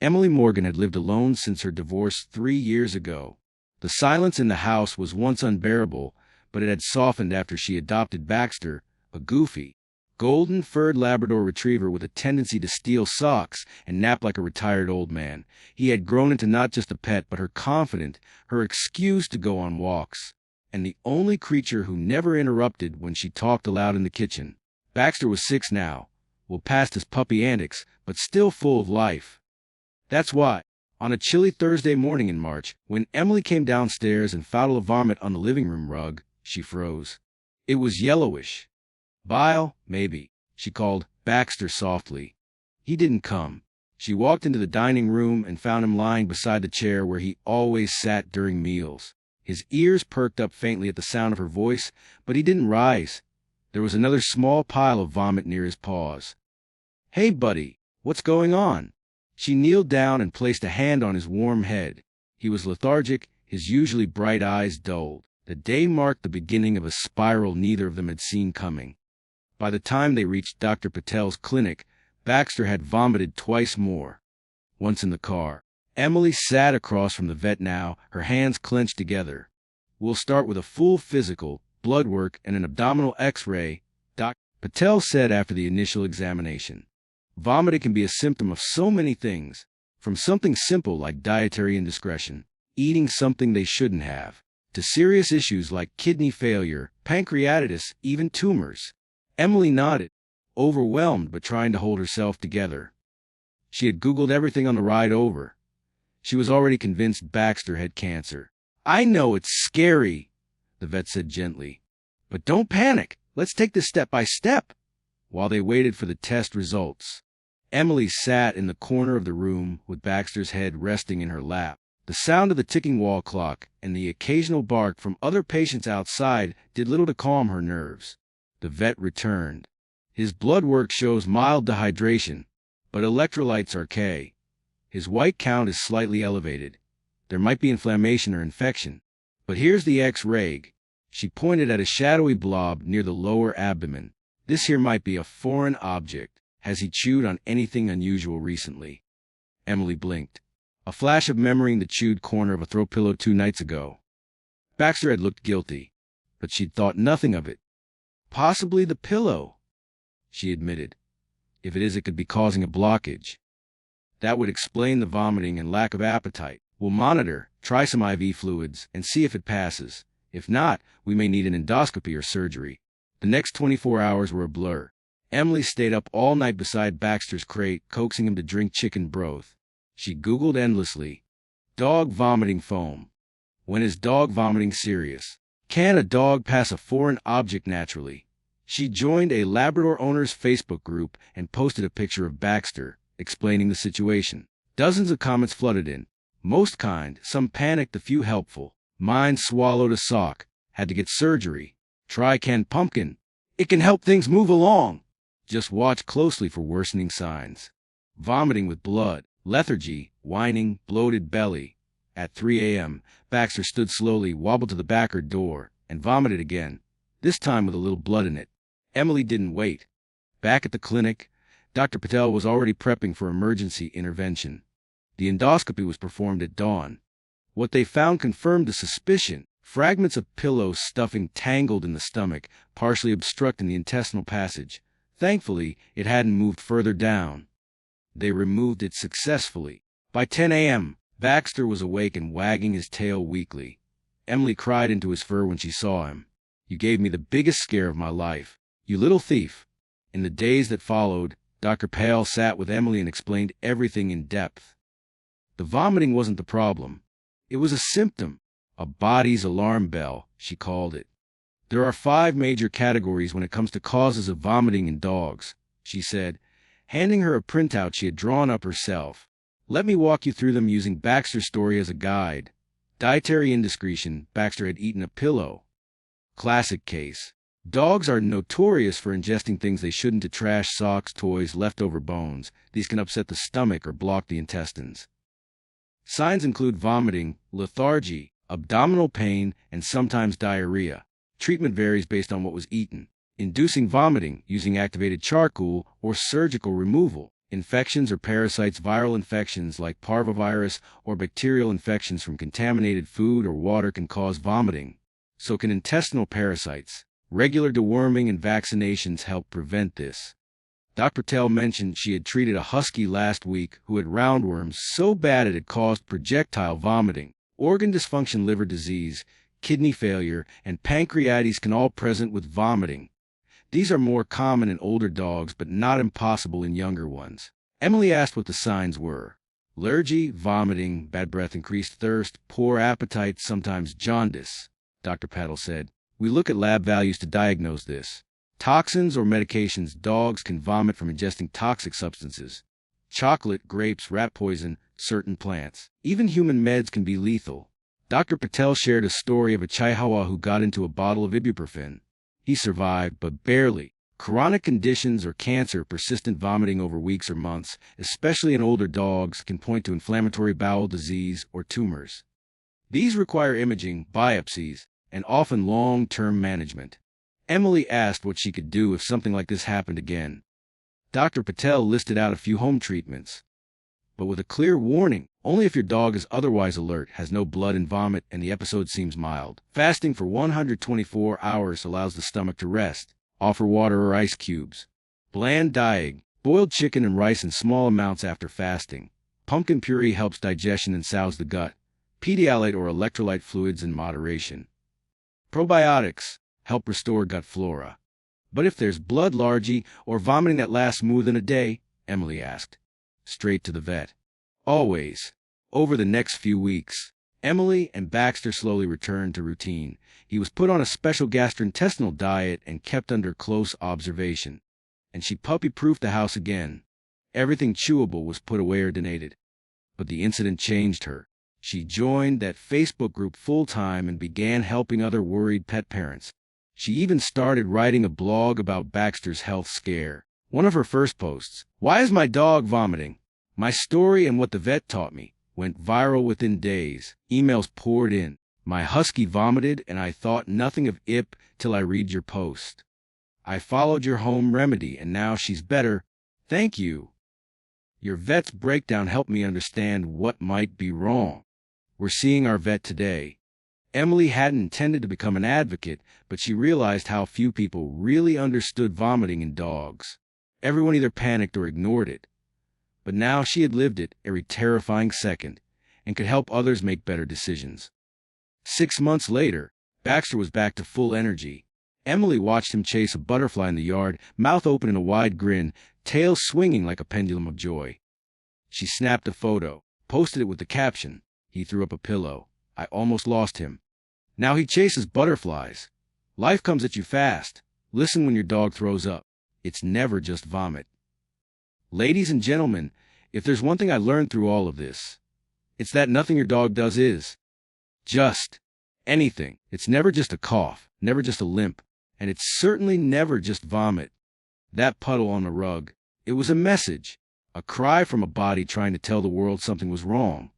Emily Morgan had lived alone since her divorce 3 years ago. The silence in the house was once unbearable, but it had softened after she adopted Baxter, a goofy, golden-furred Labrador retriever with a tendency to steal socks and nap like a retired old man. He had grown into not just a pet but her confidant, her excuse to go on walks, and the only creature who never interrupted when she talked aloud in the kitchen. Baxter was 6 now, well past his puppy antics, but still full of life. That's why, on a chilly Thursday morning in March, when Emily came downstairs and found a vomit on the living room rug, she froze. It was yellowish. "Bile, maybe," she called Baxter softly. He didn't come. She walked into the dining room and found him lying beside the chair where he always sat during meals. His ears perked up faintly at the sound of her voice, but he didn't rise. There was another small pile of vomit near his paws. "Hey, buddy, what's going on?" She kneeled down and placed a hand on his warm head. He was lethargic, his usually bright eyes dulled. The day marked the beginning of a spiral neither of them had seen coming. By the time they reached Dr. Patel's clinic, Baxter had vomited twice more. Once in the car. Emily sat across from the vet now, her hands clenched together. "We'll start with a full physical, blood work, and an abdominal x-ray," Dr. Patel said after the initial examination. Vomiting can be a symptom of so many things, from something simple like dietary indiscretion, eating something they shouldn't have, to serious issues like kidney failure, pancreatitis, even tumors. Emily nodded, overwhelmed but trying to hold herself together. She had Googled everything on the ride over. She was already convinced Baxter had cancer. "I know it's scary," the vet said gently. "But don't panic. Let's take this step by step." While they waited for the test results, Emily sat in the corner of the room with Baxter's head resting in her lap. The sound of the ticking wall clock and the occasional bark from other patients outside did little to calm her nerves. The vet returned. "His blood work shows mild dehydration, but electrolytes are K. His white count is slightly elevated. There might be inflammation or infection. But here's the X-ray." She pointed at a shadowy blob near the lower abdomen. "This here might be a foreign object. Has he chewed on anything unusual recently?" Emily blinked. A flash of memorying the chewed corner of a throw pillow 2 nights ago. Baxter had looked guilty, but she'd thought nothing of it. "Possibly the pillow," she admitted. "If it is, it could be causing a blockage. That would explain the vomiting and lack of appetite. We'll monitor, try some IV fluids, and see if it passes. If not, we may need an endoscopy or surgery." The next 24 hours were a blur. Emily stayed up all night beside Baxter's crate, coaxing him to drink chicken broth. She Googled endlessly. Dog vomiting foam. When is dog vomiting serious? Can a dog pass a foreign object naturally? She joined a Labrador owners Facebook group and posted a picture of Baxter, explaining the situation. Dozens of comments flooded in. Most kind, some panicked, a few helpful. Mine swallowed a sock. Had to get surgery. Try canned pumpkin. It can help things move along. Just watch closely for worsening signs. Vomiting with blood, lethargy, whining, bloated belly. At 3 a.m., Baxter stood slowly, wobbled to the back door, and vomited again, this time with a little blood in it. Emily didn't wait. Back at the clinic, Dr. Patel was already prepping for emergency intervention. The endoscopy was performed at dawn. What they found confirmed the suspicion. Fragments of pillow stuffing tangled in the stomach, partially obstructing the intestinal passage. Thankfully, it hadn't moved further down. They removed it successfully. By 10 a.m., Baxter was awake and wagging his tail weakly. Emily cried into his fur when she saw him. "You gave me the biggest scare of my life, you little thief." In the days that followed, Dr. Patel sat with Emily and explained everything in depth. The vomiting wasn't the problem. It was a symptom. A body's alarm bell, she called it. "There are 5 major categories when it comes to causes of vomiting in dogs," she said, handing her a printout she had drawn up herself. "Let me walk you through them using Baxter's story as a guide." Dietary indiscretion. Baxter had eaten a pillow. Classic case. Dogs are notorious for ingesting things they shouldn't, to trash, socks, toys, leftover bones. These can upset the stomach or block the intestines. Signs include vomiting, lethargy, abdominal pain, and sometimes diarrhea. Treatment varies based on what was eaten. Inducing vomiting using activated charcoal or surgical removal. Infections or parasites, viral infections like parvovirus or bacterial infections from contaminated food or water can cause vomiting. So can intestinal parasites. Regular deworming and vaccinations help prevent this. Dr. Patel mentioned she had treated a husky last week who had roundworms so bad it had caused projectile vomiting. Organ dysfunction, liver disease, kidney failure, and pancreatitis can all present with vomiting. These are more common in older dogs but not impossible in younger ones. Emily asked what the signs were. Allergy, vomiting, bad breath, increased thirst, poor appetite, sometimes jaundice. Dr. Patel said, "We look at lab values to diagnose this. Toxins or medications. Dogs can vomit from ingesting toxic substances. Chocolate, grapes, rat poison, certain plants. Even human meds can be lethal." Dr. Patel shared a story of a Chihuahua who got into a bottle of ibuprofen. He survived, but barely. Chronic conditions or cancer, persistent vomiting over weeks or months, especially in older dogs, can point to inflammatory bowel disease or tumors. These require imaging, biopsies, and often long-term management. Emily asked what she could do if something like this happened again. Dr. Patel listed out a few home treatments, but with a clear warning: only if your dog is otherwise alert, has no blood and vomit, and the episode seems mild. Fasting for 124 hours allows the stomach to rest. Offer water or ice cubes. Bland diet: boiled chicken and rice in small amounts after fasting. Pumpkin puree helps digestion and soothes the gut. Pedialyte or electrolyte fluids in moderation. Probiotics help restore gut flora. But if there's blood, largy, or vomiting that lasts more than a day, Emily asked. Straight to the vet. Always. Over the next few weeks, Emily and Baxter slowly returned to routine. He was put on a special gastrointestinal diet and kept under close observation. And she puppy-proofed the house again. Everything chewable was put away or donated. But the incident changed her. She joined that Facebook group full-time and began helping other worried pet parents. She even started writing a blog about Baxter's health scare. One of her first posts, "Why is my dog vomiting? My story and what the vet taught me," went viral within days. Emails poured in. "My husky vomited and I thought nothing of it till I read your post. I followed your home remedy and now she's better. Thank you. Your vet's breakdown helped me understand what might be wrong. We're seeing our vet today." Emily hadn't intended to become an advocate, but she realized how few people really understood vomiting in dogs. Everyone either panicked or ignored it. But now she had lived it every terrifying second and could help others make better decisions. 6 months later, Baxter was back to full energy. Emily watched him chase a butterfly in the yard, mouth open in a wide grin, tail swinging like a pendulum of joy. She snapped a photo, posted it with the caption, "He threw up a pillow. I almost lost him. Now he chases butterflies. Life comes at you fast. Listen when your dog throws up. It's never just vomit." Ladies and gentlemen, if there's one thing I learned through all of this, it's that nothing your dog does is just anything. It's never just a cough, never just a limp, and it's certainly never just vomit. That puddle on the rug, it was a message, a cry from a body trying to tell the world something was wrong.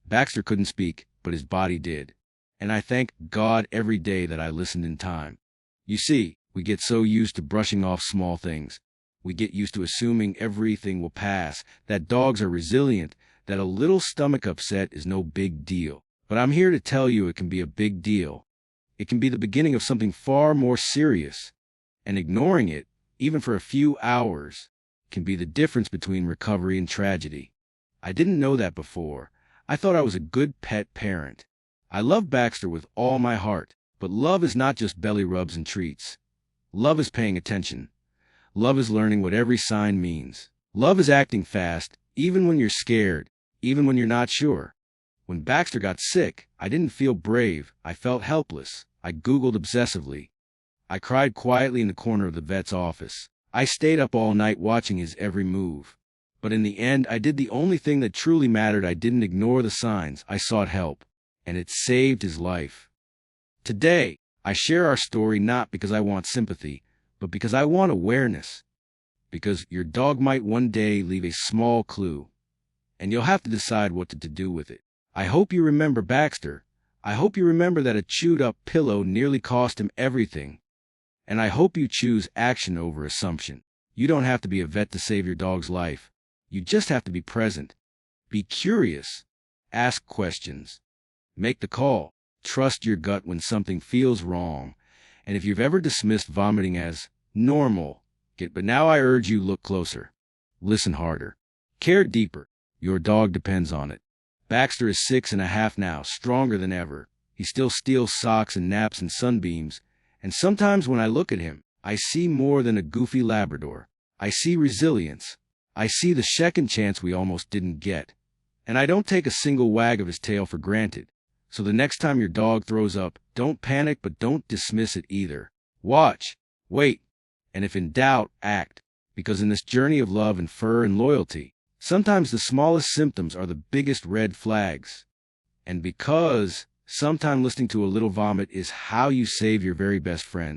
Baxter couldn't speak, but his body did. And I thank God every day that I listened in time. You see, we get so used to brushing off small things. We get used to assuming everything will pass, that dogs are resilient, that a little stomach upset is no big deal. But I'm here to tell you it can be a big deal. It can be the beginning of something far more serious. And ignoring it, even for a few hours, can be the difference between recovery and tragedy. I didn't know that before. I thought I was a good pet parent. I love Baxter with all my heart, but love is not just belly rubs and treats. Love is paying attention. Love is learning what every sign means. Love is acting fast, even when you're scared, even when you're not sure. When Baxter got sick, I didn't feel brave. I felt helpless. I Googled obsessively. I cried quietly in the corner of the vet's office. I stayed up all night watching his every move. But in the end, I did the only thing that truly mattered. I didn't ignore the signs. I sought help. And it saved his life. Today, I share our story not because I want sympathy, but because I want awareness. Because your dog might one day leave a small clue, and you'll have to decide what to do with it. I hope you remember Baxter. I hope you remember that a chewed-up pillow nearly cost him everything. And I hope you choose action over assumption. You don't have to be a vet to save your dog's life. You just have to be present. Be curious. Ask questions. Make the call. Trust your gut when something feels wrong. And if you've ever dismissed vomiting as normal, but now I urge you look closer. Listen harder. Care deeper. Your dog depends on it. Baxter is 6.5 now, stronger than ever. He still steals socks and naps and sunbeams, and sometimes when I look at him, I see more than a goofy Labrador. I see resilience. I see the second chance we almost didn't get. And I don't take a single wag of his tail for granted. So the next time your dog throws up, don't panic, but don't dismiss it either. Watch, wait, and if in doubt, act. Because in this journey of love and fur and loyalty, sometimes the smallest symptoms are the biggest red flags. And because sometimes listening to a little vomit is how you save your very best friend.